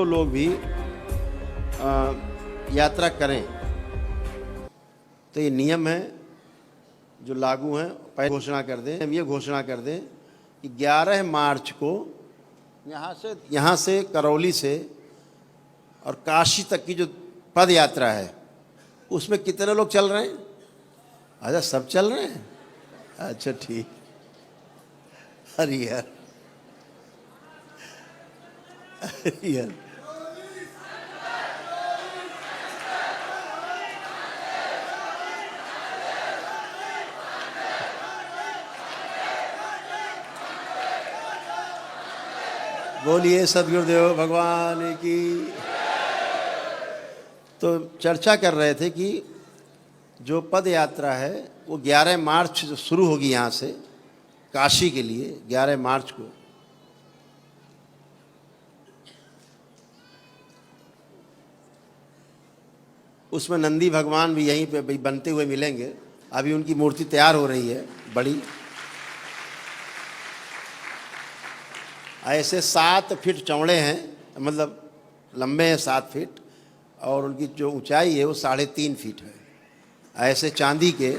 लोग भी यात्रा करें तो ये नियम है जो लागू हैं। पहले घोषणा कर दें, हम ये घोषणा कर दें कि 11 मार्च को यहाँ से करौली से और काशी तक की जो पद यात्रा है उसमें कितने लोग चल रहे हैं? अच्छा, सब चल रहे हैं। अच्छा ठीक। हरिहर हरिहर बोलिए सद्गुरुदेव भगवान की। तो चर्चा कर रहे थे कि जो पद यात्रा है वो 11 मार्च जो शुरू होगी यहाँ से काशी के लिए, 11 मार्च को उसमें नंदी भगवान भी यहीं पे बनते हुए मिलेंगे। अभी उनकी मूर्ति तैयार हो रही है बड़ी। ऐसे 7 फीट चौड़े हैं, मतलब लंबे हैं 7 फीट, और उनकी जो ऊंचाई है वो 3.5 फीट है। ऐसे चांदी के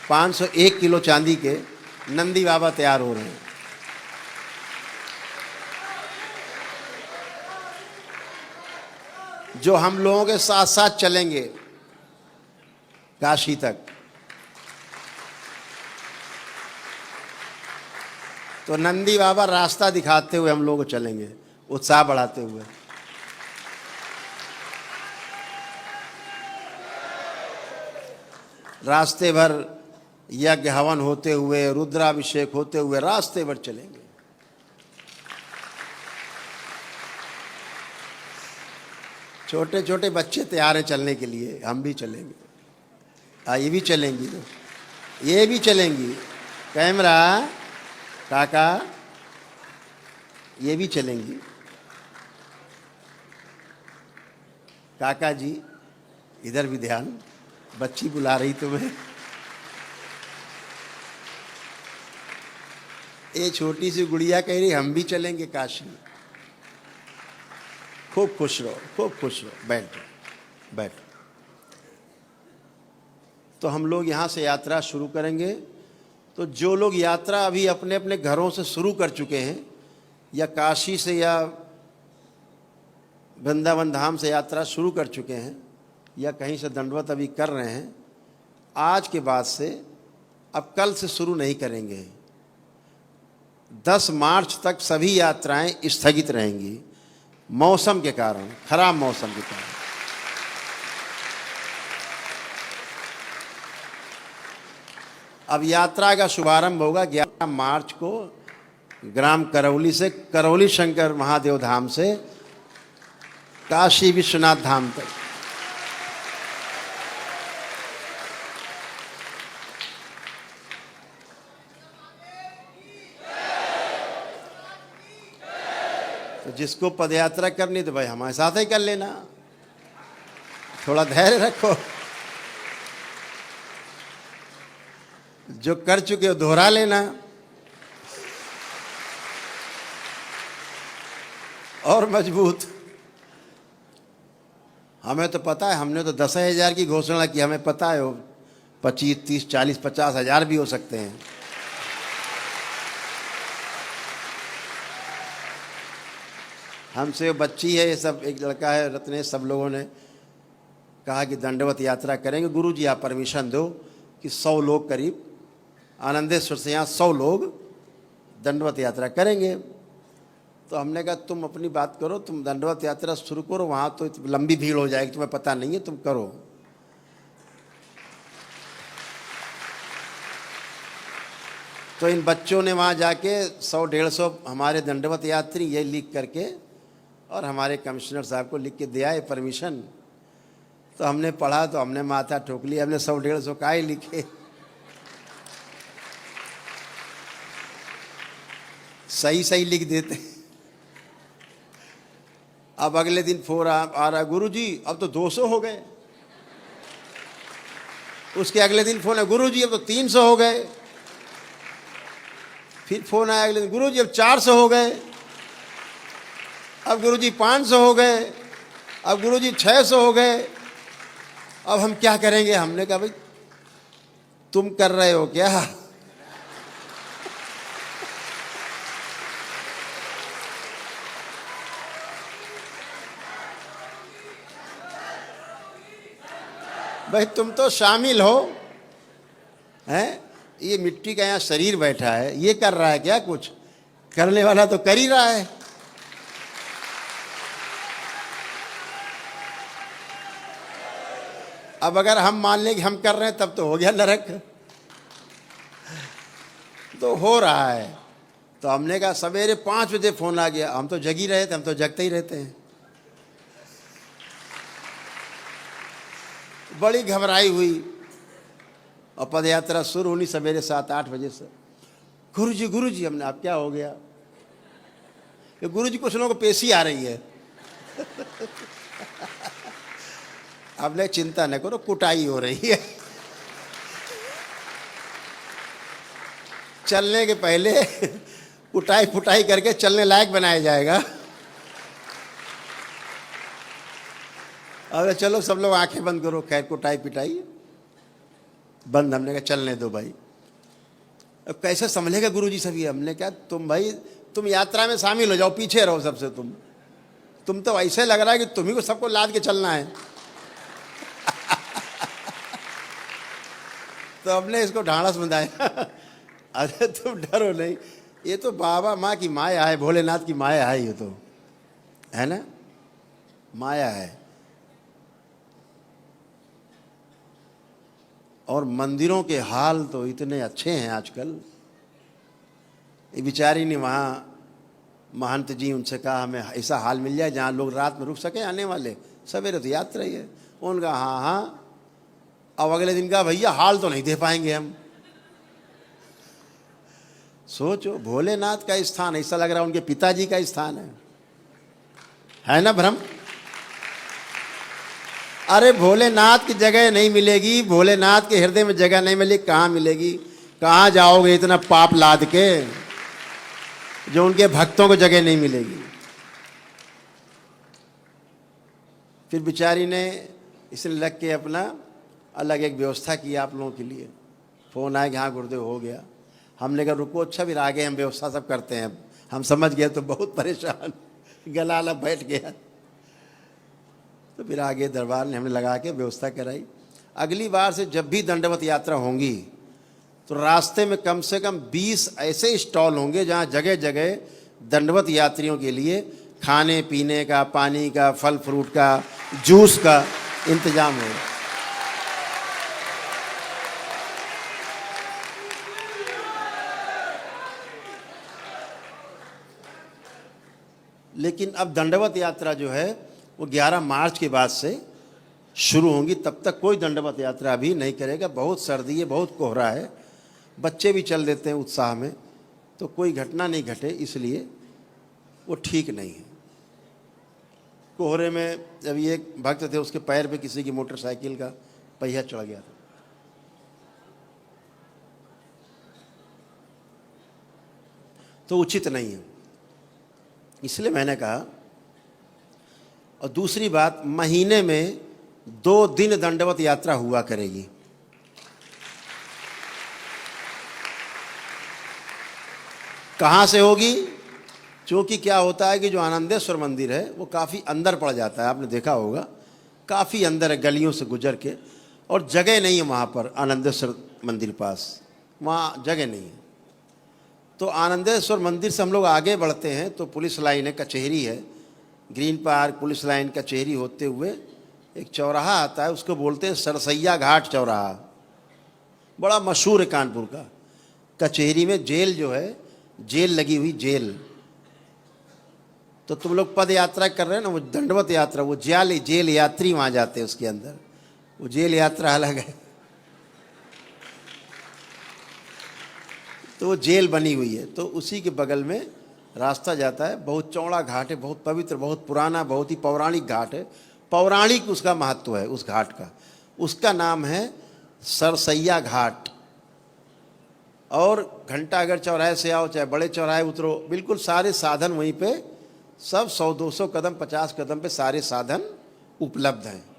501 किलो चांदी के नंदी बाबा तैयार हो रहे हैं। जो हम लोगों के साथ साथ चलेंगे काशी तक। तो नंदी बाबा रास्ता दिखाते हुए हम लोग चलेंगे, उत्साह बढ़ाते हुए। रास्ते भर यज्ञ हवन होते हुए, रुद्राभिषेक होते हुए रास्ते भर चलेंगे। छोटे छोटे बच्चे तैयार हैं चलने के लिए, हम भी चलेंगे। ये भी चलेंगी, ये भी चलेंगी। कैमरा काका, ये भी चलेंगी। काका जी इधर भी ध्यान, बच्ची बुला रही तुम्हें। ये छोटी सी गुड़िया कह रही हम भी चलेंगे काशी। खूब खुश रहो, खूब खुश रहो। बैठो बैठो। तो हम लोग यहाँ से यात्रा शुरू करेंगे। तो जो लोग यात्रा अभी अपने अपने घरों से शुरू कर चुके हैं, या काशी से या वृंदावन धाम से यात्रा शुरू कर चुके हैं, या कहीं से दंडवत अभी कर रहे हैं, आज के बाद से अब कल से शुरू नहीं करेंगे। 10 मार्च तक सभी यात्राएं स्थगित रहेंगी, मौसम के कारण, खराब मौसम के कारण। अब यात्रा का शुभारंभ होगा 11 मार्च को ग्राम करौली से, करौली शंकर महादेव धाम से काशी विश्वनाथ धाम तक। तो जिसको पदयात्रा करनी तो भाई हमारे साथ ही कर लेना, थोड़ा धैर्य रखो। जो कर चुके हो दोहरा लेना। और मजबूत। हमें तो पता है, हमने तो 10,000 की घोषणा की। हमें पता है वो 25, 30, 40, 50 हज़ार भी हो सकते हैं। हमसे बच्ची है, ये सब एक लड़का है रत्नेश, सब लोगों ने कहा कि दंडवत यात्रा करेंगे। गुरुजी आप परमिशन दो कि 100 लोग करीब आनंदेश्वर से यहाँ 100 लोग दंडवत यात्रा करेंगे। तो हमने कहा तुम अपनी बात करो, तुम दंडवत यात्रा शुरू करो, वहाँ तो लंबी भीड़ हो जाएगी, तुम्हें पता नहीं है, तुम करो। तो इन बच्चों ने वहाँ जाके 100-150 हमारे दंडवत यात्री ये लिख करके और हमारे कमिश्नर साहब को लिख के दिया है परमिशन। तो हमने पढ़ा तो हमने माथा ठोक लिया, हमने 100-150 का ही लिखे। सही सही लिख देते। अब अगले दिन फोन आ रहा, गुरुजी अब तो 200 हो गए। उसके अगले दिन फोन है, गुरुजी अब तो 300 हो गए। फिर फोन आया अगले दिन, गुरुजी अब 400 हो गए। अब गुरुजी 500 हो गए, अब गुरुजी 600 हो गए, अब हम क्या करेंगे? हमने कहा भाई तुम कर रहे हो क्या? भाई तुम तो शामिल हो, हैं? ये मिट्टी का यहाँ शरीर बैठा है, ये कर रहा है क्या? कुछ करने वाला तो कर ही रहा है। अब अगर हम मान लें कि हम कर रहे हैं तब तो हो गया नरक, तो हो रहा है। तो हमने कहा सवेरे 5 बजे फोन आ गया, हम तो जग ही रहे थे, हम तो जगते ही रहते हैं। बड़ी घबराई हुई और पद यात्रा शुरू होनी सवेरे 7-8 बजे से। गुरुजी, हमने आप क्या हो गया? कि गुरुजी कुछ लोगों को पेशी आ रही है। आपने चिंता न करो, कुटाई हो रही है। चलने के पहले कुटाई फुटाई करके चलने लायक बनाया जाएगा। अरे चलो सब लोग आंखें बंद करो, खैर कुटाई पिटाई बंद। हमने कहा चलने दो भाई। अब कैसे संभलेगा गुरुजी सभी? हमने कहा तुम भाई तुम यात्रा में शामिल हो जाओ, पीछे रहो सबसे। तुम तो ऐसे लग रहा है कि तुम्ही को सबको लाद के चलना है। तो हमने इसको ढांढस बंधाया। अरे तुम डरो नहीं, ये तो बाबा माँ की माया है, भोलेनाथ की माया है, ये तो है ना, माया है। और मंदिरों के हाल तो इतने अच्छे हैं आजकल। ये बेचारी ने वहाँ महंत जी उनसे कहा हमें ऐसा हाल मिल जाए जहाँ लोग रात में रुक सके आने वाले, सवेरे तो यात्रा ही है। उनका हाँ। अब अगले दिन का भैया हाल तो नहीं दे पाएंगे हम। सोचो, भोलेनाथ का स्थान, ऐसा लग रहा है उनके पिताजी का स्थान है ना भ्रम? अरे भोलेनाथ की जगह नहीं मिलेगी, भोलेनाथ के हृदय में जगह नहीं मिलेगी, कहाँ मिलेगी? कहाँ जाओगे इतना पाप लाद के जो उनके भक्तों को जगह नहीं मिलेगी? फिर बेचारी ने इसलिए लग के अपना अलग एक व्यवस्था की आप लोगों के लिए। फ़ोन आया कि हाँ गुरुदेव हो गया। हमने कहा रुको, अच्छा फिर आगे हम व्यवस्था सब करते हैं। हम समझ गए तो बहुत परेशान, गला अलग बैठ गया। तो फिर आगे दरबार ने हमने लगा के व्यवस्था कराई। अगली बार से जब भी दंडवत यात्रा होंगी तो रास्ते में कम से कम 20 ऐसे स्टॉल होंगे जहाँ जगह जगह दंडवत यात्रियों के लिए खाने पीने का, पानी का, फल फ्रूट का, जूस का इंतजाम हो। लेकिन अब दंडवत यात्रा जो है वो 11 मार्च के बाद से शुरू होंगी। तब तक कोई दंडवत यात्रा अभी नहीं करेगा। बहुत सर्दी है, बहुत कोहरा है, बच्चे भी चल देते हैं उत्साह में, तो कोई घटना नहीं घटे, इसलिए वो ठीक नहीं है। कोहरे में जब ये एक भक्त थे, उसके पैर पे किसी की मोटरसाइकिल का पहिया चढ़ गया था। तो उचित नहीं है, इसलिए मैंने कहा। और दूसरी बात, महीने में 2 दिन दंडवत यात्रा हुआ करेगी। कहाँ से होगी? क्योंकि क्या होता है कि जो आनंदेश्वर मंदिर है वो काफ़ी अंदर पड़ जाता है, आपने देखा होगा, काफ़ी अंदर है, गलियों से गुजर के, और जगह नहीं है वहाँ पर। आनंदेश्वर मंदिर पास वहाँ जगह नहीं है। तो आनंदेश्वर मंदिर से हम लोग आगे बढ़ते हैं तो पुलिस लाइन है, कचहरी है, ग्रीन पार्क, पुलिस लाइन, कचहरी होते हुए एक चौराहा आता है, उसको बोलते हैं सरसैया घाट चौराहा। बड़ा मशहूर है कानपुर का। कचहरी में जेल जो है, जेल लगी हुई, जेल। तो तुम लोग पद यात्रा कर रहे हैं ना, वो दंडवत यात्रा, वो जेल यात्री वहाँ जाते हैं, उसके अंदर वो जेल यात्रा अलग है। तो वो जेल बनी हुई है, तो उसी के बगल में रास्ता जाता है। बहुत चौड़ा घाट है, बहुत पवित्र, बहुत पुराना, बहुत ही पौराणिक घाट है। पौराणिक उसका महत्व है उस घाट का। उसका नाम है सरसैया घाट। और घंटाघर चौराहे से आओ चाहे बड़े चौराहे उतरो, बिल्कुल सारे साधन वहीं पे सब 100-200 कदम 50 कदम पे सारे साधन उपलब्ध हैं।